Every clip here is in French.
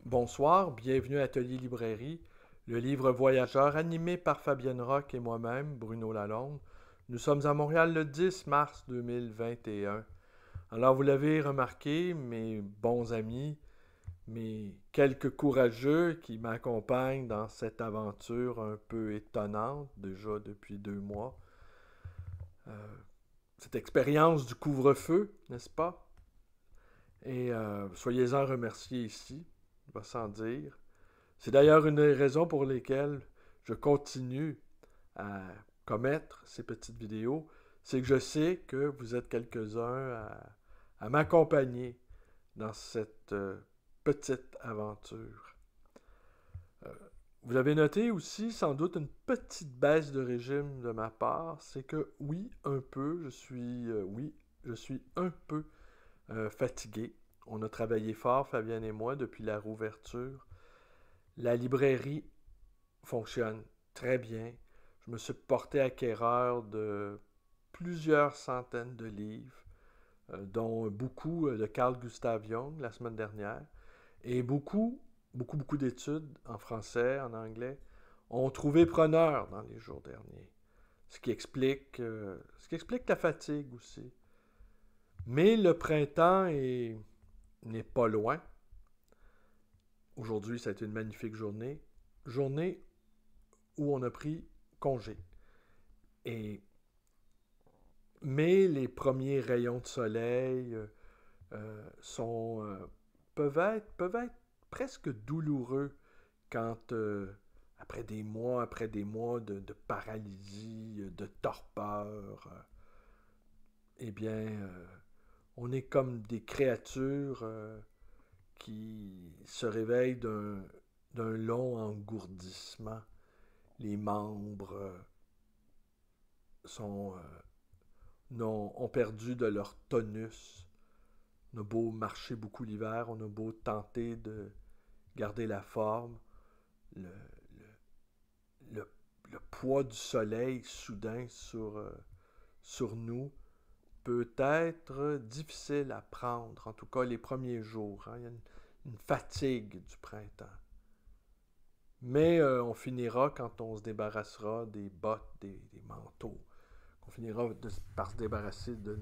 Bonsoir, bienvenue à Atelier Librairie, le livre voyageur animé par Fabienne Roch et moi-même, Bruno Lalonde. Nous sommes à Montréal le 10 mars 2021. Alors vous l'avez remarqué, mes bons amis, mes quelques courageux qui m'accompagnent dans cette aventure un peu étonnante, déjà depuis 2 mois. Cette expérience du couvre-feu, n'est-ce pas? Et soyez-en remerciés ici, va sans dire. C'est d'ailleurs une des raisons pour lesquelles je continue à commettre ces petites vidéos. C'est que je sais que vous êtes quelques-uns à m'accompagner dans cette petite aventure. Euh, vous avez noté aussi sans doute une petite baisse de régime de ma part. C'est que oui, un peu, je suis un peu fatigué. On a travaillé fort, Fabienne et moi, depuis la rouverture. La librairie fonctionne très bien. Je me suis porté acquéreur de plusieurs centaines de livres, dont beaucoup de Carl Gustav Jung la semaine dernière, et beaucoup d'études en français, en anglais, ont trouvé preneur dans les jours derniers. Ce qui explique la fatigue aussi. Mais le n'est pas loin. Aujourd'hui, ça a été une magnifique journée. Journée où on a pris congé. Et, mais les premiers rayons de soleil sont, peuvent être presque douloureux quand, après des mois de paralysie, de torpeur, eh bien, on est comme des créatures qui se réveillent d'un long engourdissement. Les membres ont perdu de leur tonus. On a beau marcher beaucoup l'hiver, on a beau tenter de garder la forme, le, le, le poids du soleil soudain sur nous peut être difficile à prendre, en tout cas les premiers jours. Il y a une fatigue du printemps. Mais on finira quand on se débarrassera des bottes, des manteaux. On finira par se débarrasser de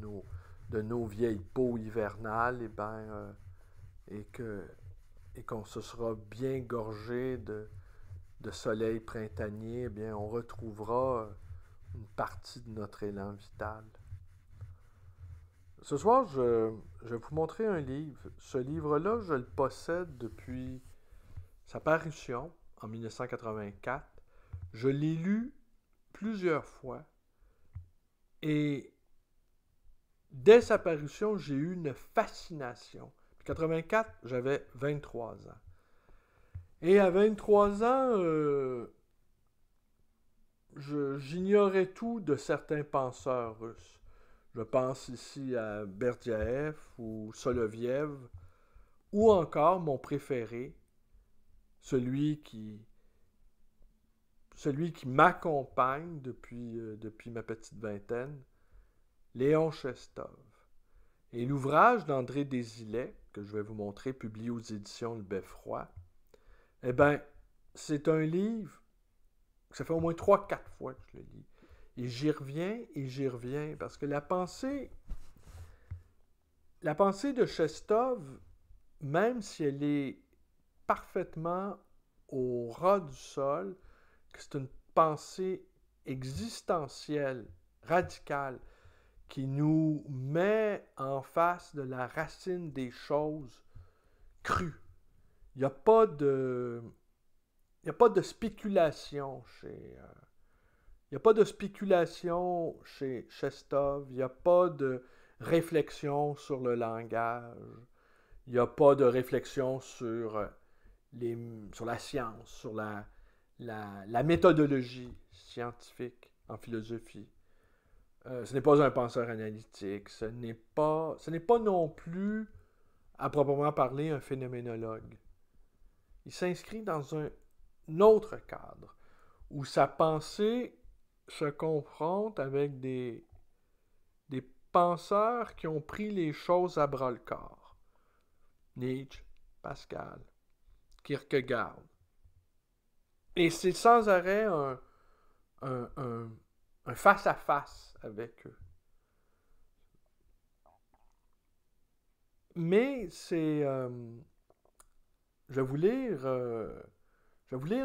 nos vieilles peaux hivernales et qu'on se sera bien gorgé de soleil printanier. Eh bien, on retrouvera une partie de notre élan vital. Ce soir, je vais vous montrer un livre. Ce livre-là, je le possède depuis sa parution en 1984. Je l'ai lu plusieurs fois et dès sa parution, j'ai eu une fascination. En 84, j'avais 23 ans. Et à 23 ans, j'ignorais tout de certains penseurs russes. Je pense ici à Berdyaev ou Soloviev, ou encore mon préféré, celui qui, celui qui m'accompagne depuis ma petite vingtaine, Léon Chestov. Et l'ouvrage d'André Désilets, que je vais vous montrer, publié aux éditions Le Beffroi, eh bien, c'est un livre, ça fait au moins 3-4 fois que je le lis. Et j'y reviens, parce que la pensée de Chestov, même si elle est parfaitement au ras du sol, que c'est une pensée existentielle, radicale, qui nous met en face de la racine des choses crues. Il n'y a pas de... Il n'y a pas de spéculation chez... il n'y a pas de spéculation chez Chestov. Il n'y a pas de réflexion sur le langage. Il n'y a pas de réflexion sur la science, sur la méthodologie scientifique en philosophie. Ce n'est pas un penseur analytique. Ce n'est pas non plus, à proprement parler, un phénoménologue. Il s'inscrit dans un autre cadre où sa pensée se confronte avec des penseurs qui ont pris les choses à bras-le-corps. Nietzsche, Pascal, Kierkegaard. Et c'est sans arrêt un face-à-face avec eux. Mais c'est... je vais vous lire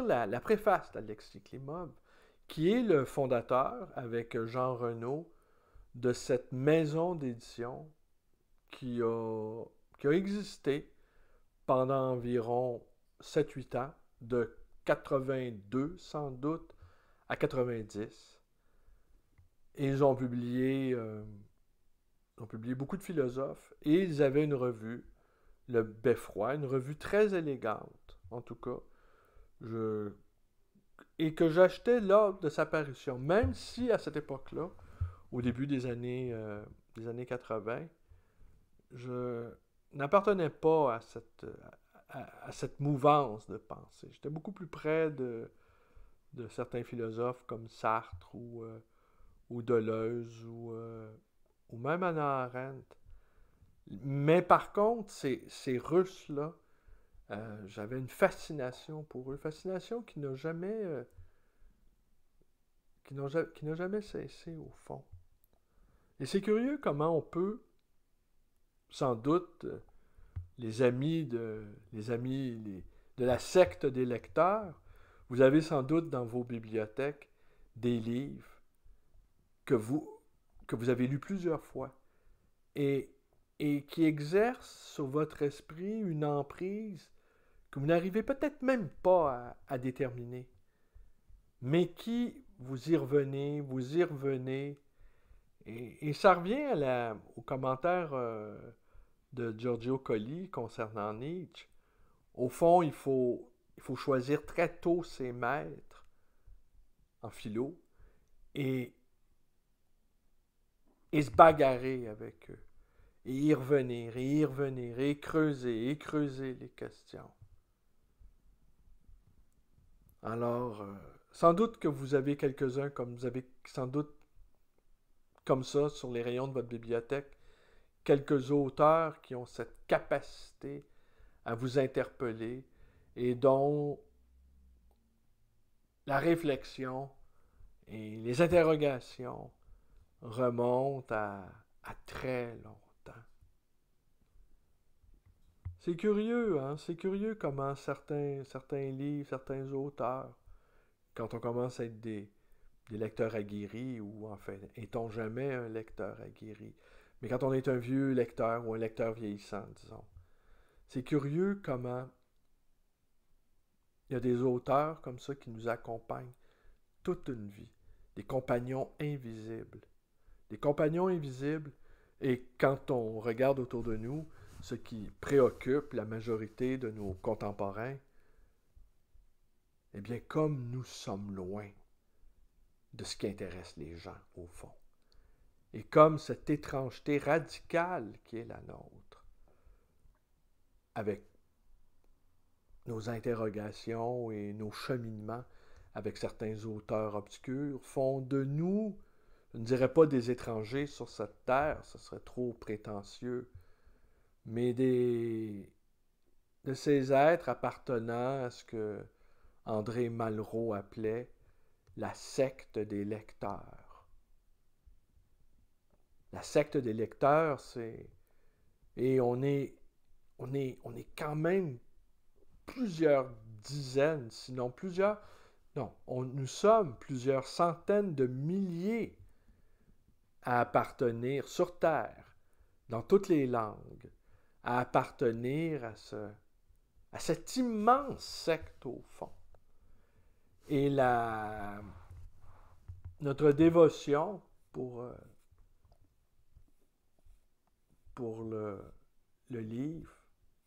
la préface d'Alexis Klimov, qui est le fondateur, avec Jean Renaud, de cette maison d'édition qui a existé pendant environ 7-8 ans, de 82 sans doute à 90. Et ils ont publié beaucoup de philosophes, et ils avaient une revue, le Beffroi, une revue très élégante, en tout cas, et que j'achetais lors de sa parution, même si à cette époque-là, au début des années 80, je n'appartenais pas à cette mouvance de pensée. J'étais beaucoup plus près de certains philosophes comme Sartre ou Deleuze ou même Hannah Arendt. Mais par contre, ces Russes-là, j'avais une fascination pour eux, fascination qui n'a jamais cessé au fond. Et c'est curieux comment on peut, sans doute, les amis de la secte des lecteurs, vous avez sans doute dans vos bibliothèques des livres que vous avez lus plusieurs fois et qui exercent sur votre esprit une emprise que vous n'arrivez peut-être même pas à déterminer, mais qui vous y revenez, et ça revient au commentaire de Giorgio Colli concernant Nietzsche. Au fond, il faut choisir très tôt ses maîtres en philo et se bagarrer avec eux, et y revenir, et creuser les questions. Alors, sans doute que vous avez quelques-uns, comme vous avez sans doute comme ça sur les rayons de votre bibliothèque, quelques auteurs qui ont cette capacité à vous interpeller et dont la réflexion et les interrogations remontent à très longtemps. C'est curieux, hein? C'est curieux comment certains livres, certains auteurs, quand on commence à être des lecteurs aguerris, ou enfin, est-on jamais un lecteur aguerri? Mais quand on est un vieux lecteur ou un lecteur vieillissant, disons, c'est curieux comment il y a des auteurs comme ça qui nous accompagnent toute une vie, des compagnons invisibles. Des compagnons invisibles, et quand on regarde autour de nous, ce qui préoccupe la majorité de nos contemporains, eh bien, comme nous sommes loin de ce qui intéresse les gens, au fond, et comme cette étrangeté radicale qui est la nôtre, avec nos interrogations et nos cheminements avec certains auteurs obscurs, font de nous, je ne dirais pas des étrangers sur cette terre, ce serait trop prétentieux, mais de ces êtres appartenant à ce que André Malraux appelait la secte des lecteurs. La secte des lecteurs, c'est... Et on est quand même plusieurs dizaines, sinon plusieurs... Non, nous sommes plusieurs centaines de milliers à appartenir sur Terre, dans toutes les langues, à appartenir à cette immense secte au fond. Et notre dévotion pour le livre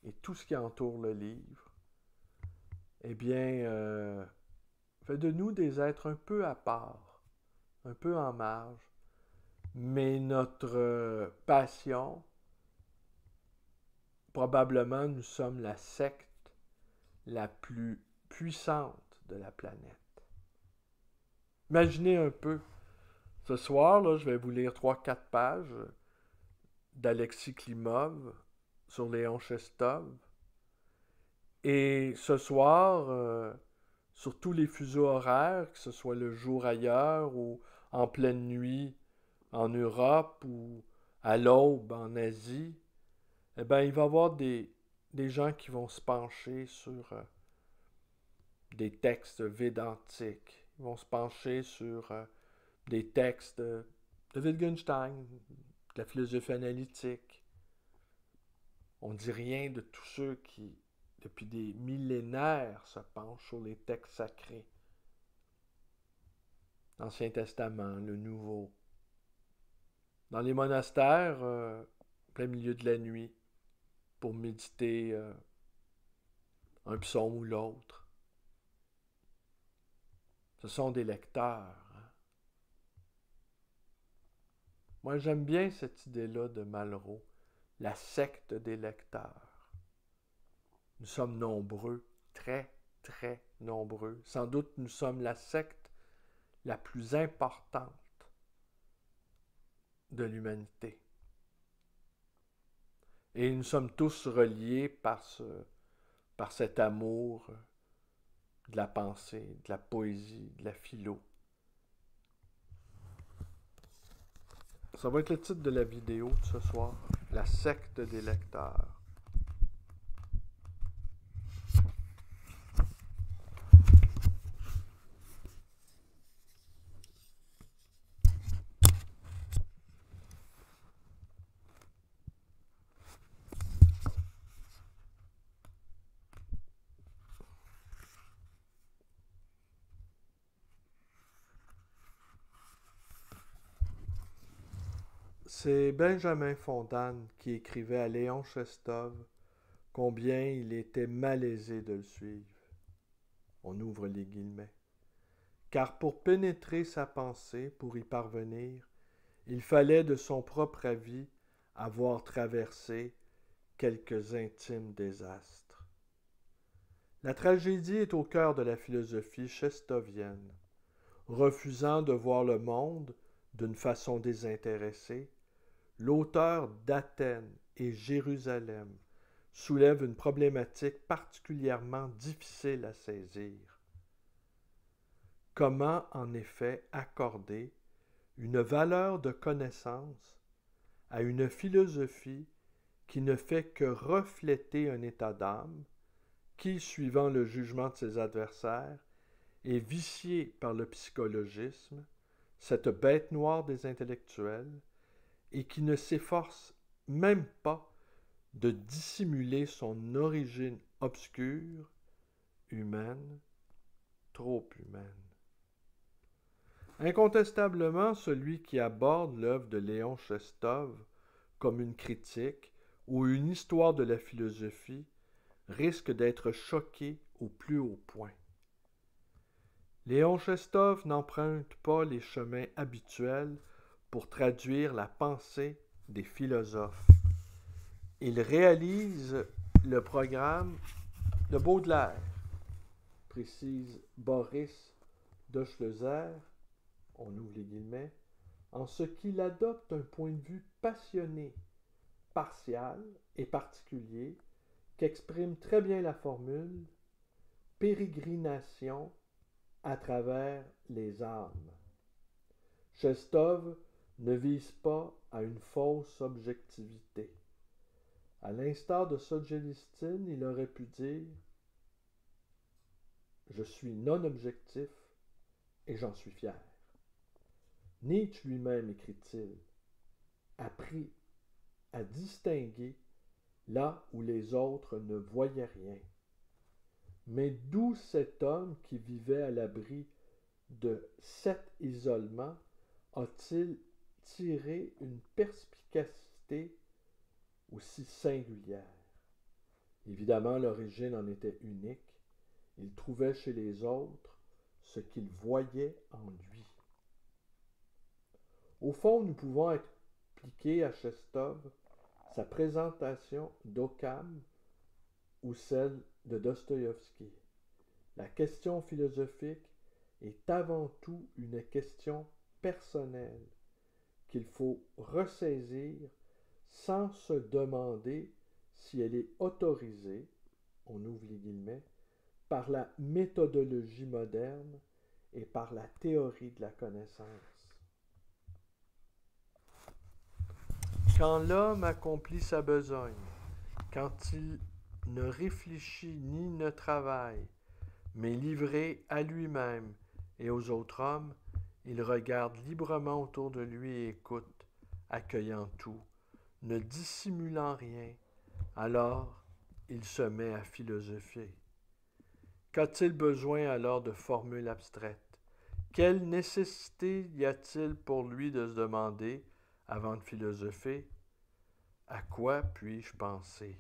et tout ce qui entoure le livre, eh bien, fait de nous des êtres un peu à part, un peu en marge, mais notre passion, probablement nous sommes la secte la plus puissante de la planète. Imaginez un peu, ce soir, là, je vais vous lire 3-4 pages d'Alexis Klimov sur Léon Chestov, Et ce soir, sur tous les fuseaux horaires, que ce soit le jour ailleurs ou en pleine nuit en Europe ou à l'aube en Asie, eh bien, il va y avoir des gens qui vont se pencher sur des textes védantiques. Ils vont se pencher sur des textes de Wittgenstein, de la philosophie analytique. On ne dit rien de tous ceux qui, depuis des millénaires, se penchent sur les textes sacrés. L'Ancien Testament, le Nouveau. Dans les monastères, plein milieu de la nuit, pour méditer un psaume ou l'autre. Ce sont des lecteurs. Hein? Moi, j'aime bien cette idée-là de Malraux, la secte des lecteurs. Nous sommes nombreux, très, très nombreux. Sans doute, nous sommes la secte la plus importante de l'humanité. Et nous sommes tous reliés par cet amour de la pensée, de la poésie, de la philo. Ça va être le titre de la vidéo de ce soir, la secte des lecteurs. C'est Benjamin Fontaine qui écrivait à Léon Chestov combien il était malaisé de le suivre. On ouvre les guillemets. Car pour pénétrer sa pensée, pour y parvenir, il fallait de son propre avis avoir traversé quelques intimes désastres. La tragédie est au cœur de la philosophie chestovienne. Refusant de voir le monde d'une façon désintéressée, l'auteur d'Athènes et Jérusalem soulève une problématique particulièrement difficile à saisir. Comment, en effet, accorder une valeur de connaissance à une philosophie qui ne fait que refléter un état d'âme qui, suivant le jugement de ses adversaires, est vicié par le psychologisme, cette bête noire des intellectuels, et qui ne s'efforce même pas de dissimuler son origine obscure, humaine, trop humaine. Incontestablement, celui qui aborde l'œuvre de Léon Chestov comme une critique ou une histoire de la philosophie risque d'être choqué au plus haut point. Léon Chestov n'emprunte pas les chemins habituels pour traduire la pensée des philosophes. Il réalise le programme de Baudelaire, précise Boris Doschleuzer, on ouvre les guillemets, en ce qu'il adopte un point de vue passionné, partial et particulier, qu'exprime très bien la formule « pérégrination à travers les âmes ». Chestov ne vise pas à une fausse objectivité. À l'instar de Solzhenitsyn, il aurait pu dire « Je suis non objectif et j'en suis fier ». Nietzsche lui-même, écrit-il, apprit à distinguer là où les autres ne voyaient rien. Mais d'où cet homme qui vivait à l'abri de cet isolement a-t-il tiré une perspicacité aussi singulière? Évidemment, l'origine en était unique. Il trouvait chez les autres ce qu'il voyait en lui. Au fond, nous pouvons appliquer à Chestov sa présentation d'Occam ou celle de Dostoïevski. La question philosophique est avant tout une question personnelle qu'il faut ressaisir sans se demander si elle est autorisée on ouvre les guillemets, par la méthodologie moderne et par la théorie de la connaissance. Quand l'homme accomplit sa besogne, quand il ne réfléchit ni ne travaille, mais livré à lui-même et aux autres hommes, il regarde librement autour de lui et écoute, accueillant tout, ne dissimulant rien. Alors, il se met à philosopher. Qu'a-t-il besoin alors de formules abstraites? Quelle nécessité y a-t-il pour lui de se demander, avant de philosopher, à quoi puis-je penser?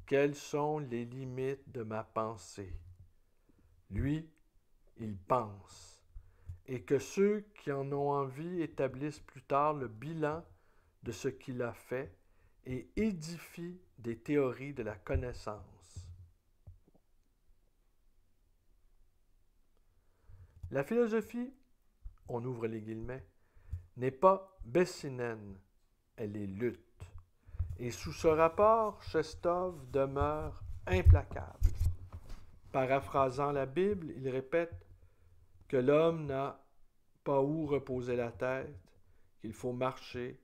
Quelles sont les limites de ma pensée? Lui, il pense, et que ceux qui en ont envie établissent plus tard le bilan de ce qu'il a fait et édifient des théories de la connaissance. La philosophie, on ouvre les guillemets, n'est pas bessinène, elle est lutte. Et sous ce rapport, Chestov demeure implacable. Paraphrasant la Bible, il répète que l'homme n'a pas où reposer la tête, qu'il faut marcher,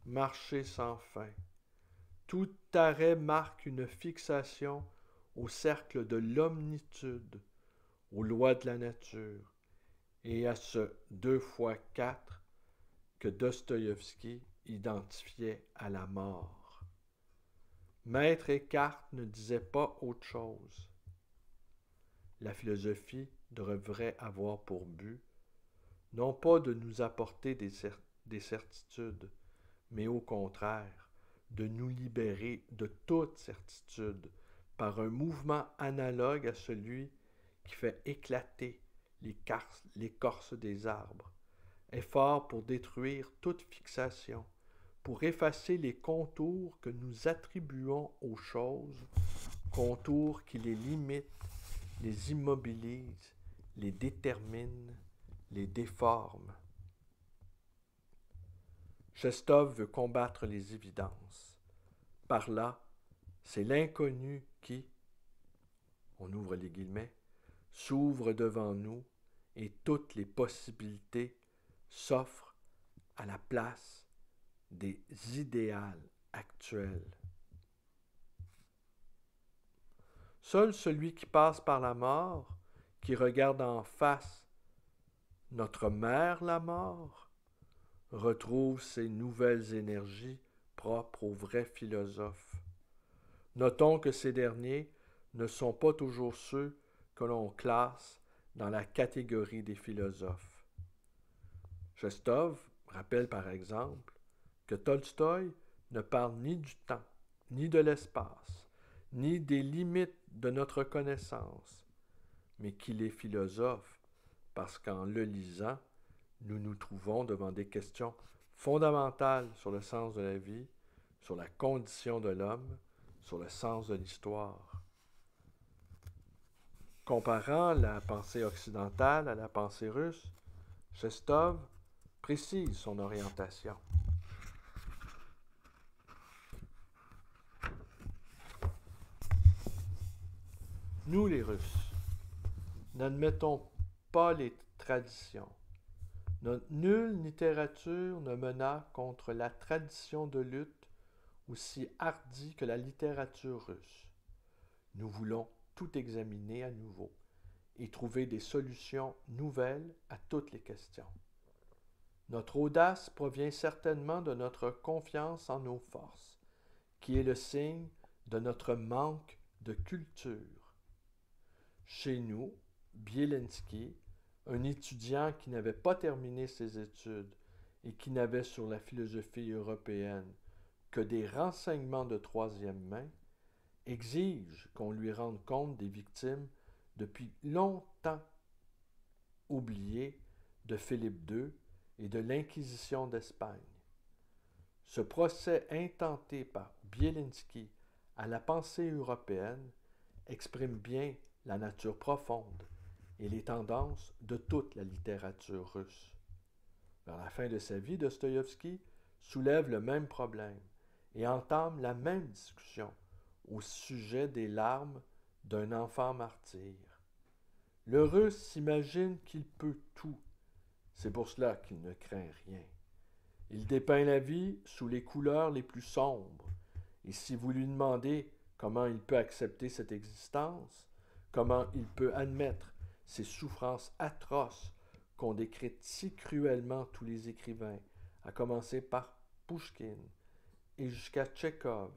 marcher sans fin. Tout arrêt marque une fixation au cercle de l'omnitude, aux lois de la nature, et à ce 2 x 4 que Dostoïevski identifiait à la mort. Maître Eckhart ne disait pas autre chose. La philosophie devrait avoir pour but, non pas de nous apporter des certitudes, mais au contraire, de nous libérer de toute certitude par un mouvement analogue à celui qui fait éclater l'écorce des arbres, effort pour détruire toute fixation, pour effacer les contours que nous attribuons aux choses, contours qui les limitent, les immobilisent, les déterminent, les déforment. Chestov veut combattre les évidences. Par là, c'est l'inconnu qui, on ouvre les guillemets, s'ouvre devant nous et toutes les possibilités s'offrent à la place des idéals actuels. Seul celui qui passe par la mort, qui regarde en face notre mère la mort, retrouve ces nouvelles énergies propres aux vrais philosophes. Notons que ces derniers ne sont pas toujours ceux que l'on classe dans la catégorie des philosophes. Chestov rappelle par exemple que Tolstoï ne parle ni du temps, ni de l'espace, ni des limites de notre connaissance, mais qu'il est philosophe parce qu'en le lisant, nous nous trouvons devant des questions fondamentales sur le sens de la vie, sur la condition de l'homme, sur le sens de l'histoire. Comparant la pensée occidentale à la pensée russe, Chestov précise son orientation. Nous, les Russes, n'admettons pas les traditions. Notre nulle littérature ne mena contre la tradition de lutte aussi hardie que la littérature russe. Nous voulons tout examiner à nouveau et trouver des solutions nouvelles à toutes les questions. Notre audace provient certainement de notre confiance en nos forces, qui est le signe de notre manque de culture. Chez nous, Bielenski, un étudiant qui n'avait pas terminé ses études et qui n'avait sur la philosophie européenne que des renseignements de troisième main, exige qu'on lui rende compte des victimes depuis longtemps oubliées de Philippe II et de l'Inquisition d'Espagne. Ce procès intenté par Bielenski à la pensée européenne exprime bien la nature profonde et les tendances de toute la littérature russe. Vers la fin de sa vie, Dostoïevski soulève le même problème et entame la même discussion au sujet des larmes d'un enfant martyr. Le Russe s'imagine qu'il peut tout. C'est pour cela qu'il ne craint rien. Il dépeint la vie sous les couleurs les plus sombres. Et si vous lui demandez comment il peut accepter cette existence, comment il peut admettre ces souffrances atroces qu'ont décrites si cruellement tous les écrivains, à commencer par Pouchkine et jusqu'à Tchekhov,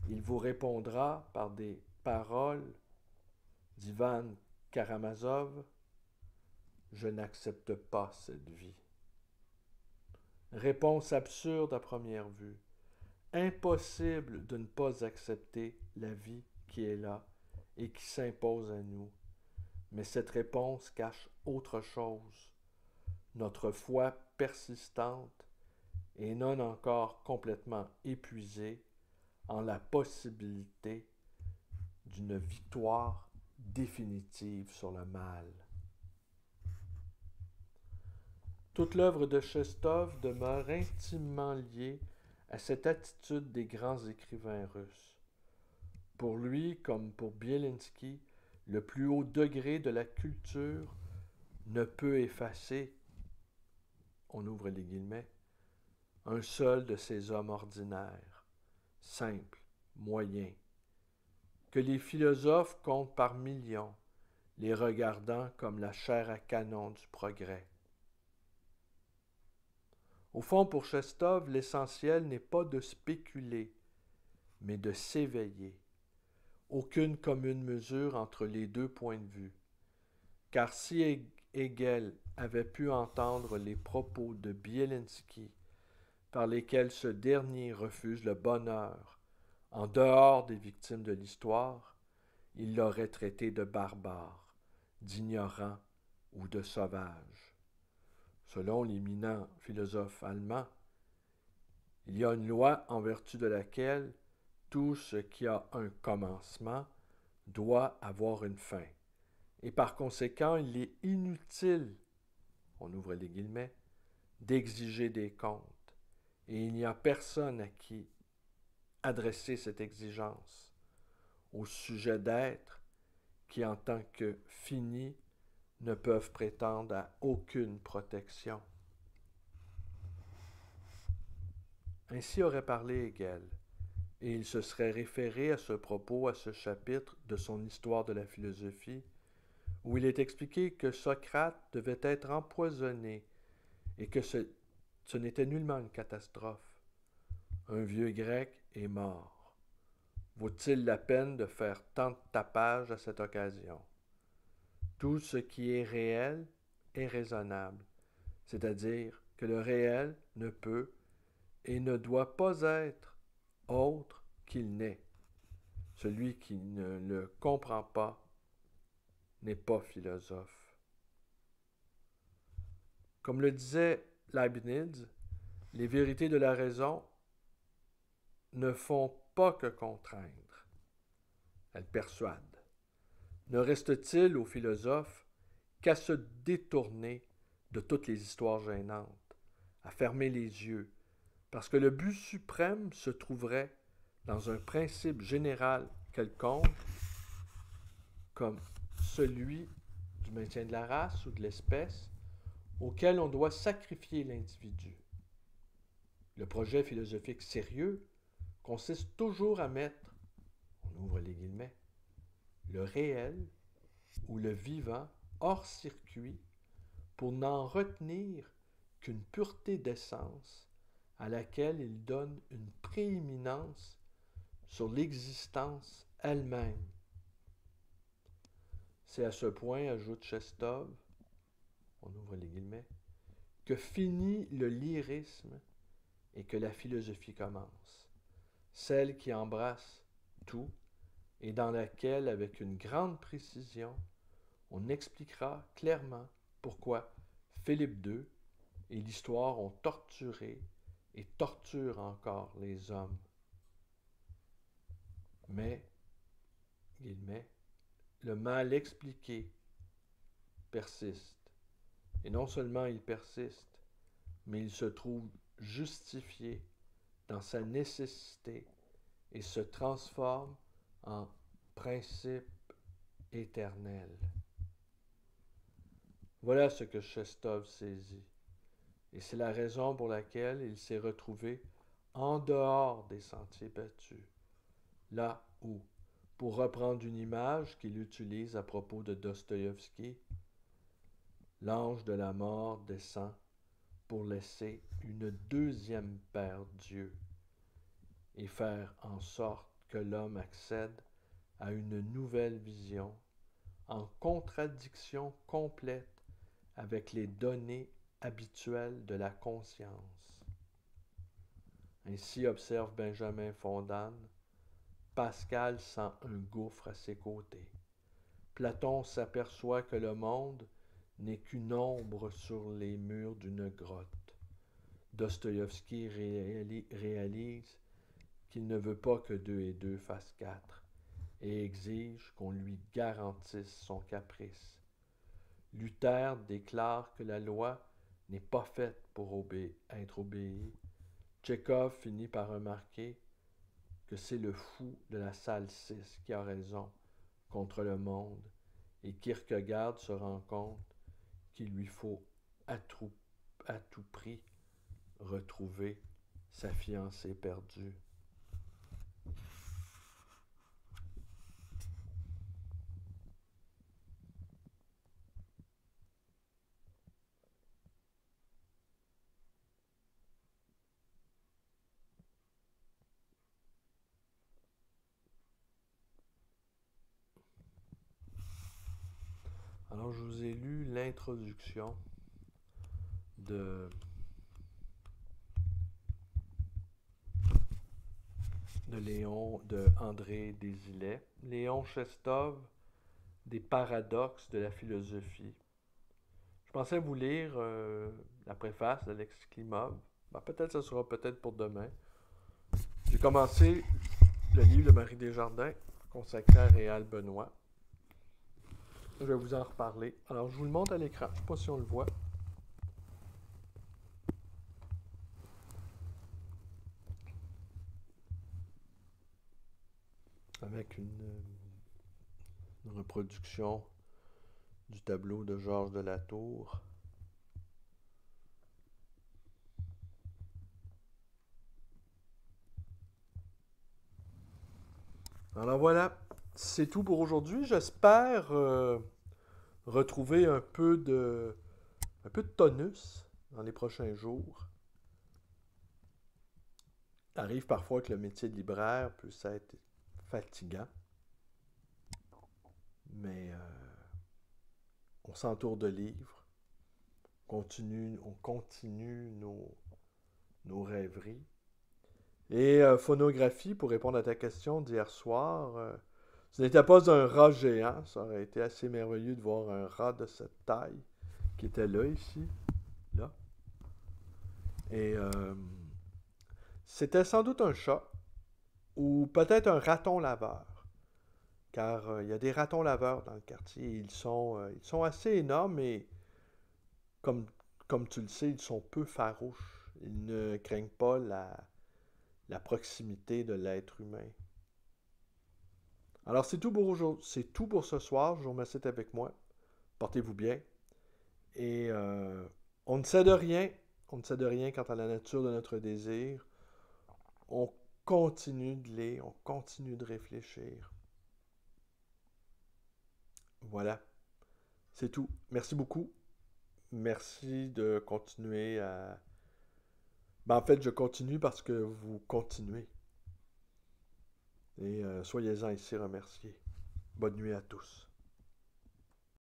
il vous répondra par des paroles d'Ivan Karamazov: « Je n'accepte pas cette vie. » Réponse absurde à première vue. Impossible de ne pas accepter la vie qui est là et qui s'impose à nous. Mais cette réponse cache autre chose. Notre foi persistante et non encore complètement épuisée en la possibilité d'une victoire définitive sur le mal. Toute l'œuvre de Chestov demeure intimement liée à cette attitude des grands écrivains russes. Pour lui, comme pour Bielinsky, le plus haut degré de la culture ne peut effacer, on ouvre les guillemets, un seul de ces hommes ordinaires, simples, moyens, que les philosophes comptent par millions, les regardant comme la chair à canon du progrès. Au fond, pour Chestov, l'essentiel n'est pas de spéculer, mais de s'éveiller. Aucune commune mesure entre les deux points de vue. Car si Hegel avait pu entendre les propos de Bielinsky, par lesquels ce dernier refuse le bonheur en dehors des victimes de l'histoire, il l'aurait traité de barbare, d'ignorant ou de sauvage. Selon l'éminent philosophe allemand, il y a une loi en vertu de laquelle tout ce qui a un commencement doit avoir une fin. Et par conséquent, il est inutile, on ouvre les guillemets, d'exiger des comptes. Et il n'y a personne à qui adresser cette exigence au sujet d'êtres qui, en tant que finis, ne peuvent prétendre à aucune protection. Ainsi aurait parlé Hegel, et il se serait référé à ce propos à ce chapitre de son Histoire de la philosophie, où il est expliqué que Socrate devait être empoisonné et que ce n'était nullement une catastrophe. Un vieux grec est mort. Vaut-il la peine de faire tant de tapage à cette occasion? Tout ce qui est réel est raisonnable, c'est-à-dire que le réel ne peut et ne doit pas être autre qu'il n'est. Celui qui ne le comprend pas n'est pas philosophe. Comme le disait Leibniz, les vérités de la raison ne font pas que contraindre, elles persuadent. Ne reste-t-il aux philosophes qu'à se détourner de toutes les histoires gênantes, à fermer les yeux, parce que le but suprême se trouverait dans un principe général quelconque, comme celui du maintien de la race ou de l'espèce, auquel on doit sacrifier l'individu. Le projet philosophique sérieux consiste toujours à mettre, on ouvre les guillemets, le réel ou le vivant hors circuit pour n'en retenir qu'une pureté d'essence à laquelle il donne une prééminence sur l'existence elle-même. C'est à ce point, ajoute Chestov, on ouvre les guillemets, que finit le lyrisme et que la philosophie commence, celle qui embrasse tout et dans laquelle, avec une grande précision, on expliquera clairement pourquoi Philippe II et l'histoire ont torturé et torturent encore les hommes. Mais, guillemets, le mal expliqué persiste. Et non seulement il persiste, mais il se trouve justifié dans sa nécessité et se transforme en principe éternel. Voilà ce que Chestov saisit. Et c'est la raison pour laquelle il s'est retrouvé en dehors des sentiers battus. Là où, pour reprendre une image qu'il utilise à propos de Dostoïevski, l'ange de la mort descend pour laisser une deuxième paire d'yeux et faire en sorte que l'homme accède à une nouvelle vision en contradiction complète avec les données habituelles de la conscience. Ainsi observe Benjamin Fondan, Pascal sent un gouffre à ses côtés. Platon s'aperçoit que le monde n'est qu'une ombre sur les murs d'une grotte. Dostoïevski réalise qu'il ne veut pas que 2 et 2 fassent 4 et exige qu'on lui garantisse son caprice. Luther déclare que la loi n'est pas faite pour être obéie. Tchekhov finit par remarquer que c'est le fou de la salle 6 qui a raison contre le monde, et Kierkegaard se rend compte qu'il lui faut à tout prix retrouver sa fiancée perdue. Alors, je vous ai lu l'introduction de André Désilet, Léon Chestov, des paradoxes de la philosophie. Je pensais vous lire la préface d'Alexis Klimov. Peut-être que ce sera peut-être pour demain. J'ai commencé le livre de Marie Desjardins, consacré à Réal Benoît. Je vais vous en reparler. Alors, je vous le montre à l'écran. Je ne sais pas si on le voit. Avec une reproduction du tableau de Georges de la Tour. Alors voilà, c'est tout pour aujourd'hui. J'espère retrouver un peu de tonus dans les prochains jours. Il arrive parfois que le métier de libraire puisse être fatigant, mais on s'entoure de livres, on continue nos rêveries. Et phonographie, pour répondre à ta question d'hier soir, ce n'était pas un rat géant, ça aurait été assez merveilleux de voir un rat de cette taille qui était là, ici, là. Et c'était sans doute un chat, ou peut-être un raton laveur, car il y a des ratons laveurs dans le quartier. Ils sont assez énormes et, comme tu le sais, ils sont peu farouches. Ils ne craignent pas la proximité de l'être humain. Alors, c'est tout pour aujourd'hui. C'est tout pour ce soir. Je vous remercie d'être avec moi. Portez-vous bien. Et on ne cède rien. On ne cède rien quant à la nature de notre désir. On continue de lire. On continue de réfléchir. Voilà. C'est tout. Merci beaucoup. Merci de continuer à... en fait, je continue parce que vous continuez. Et soyez-en ici remerciés. Bonne nuit à tous.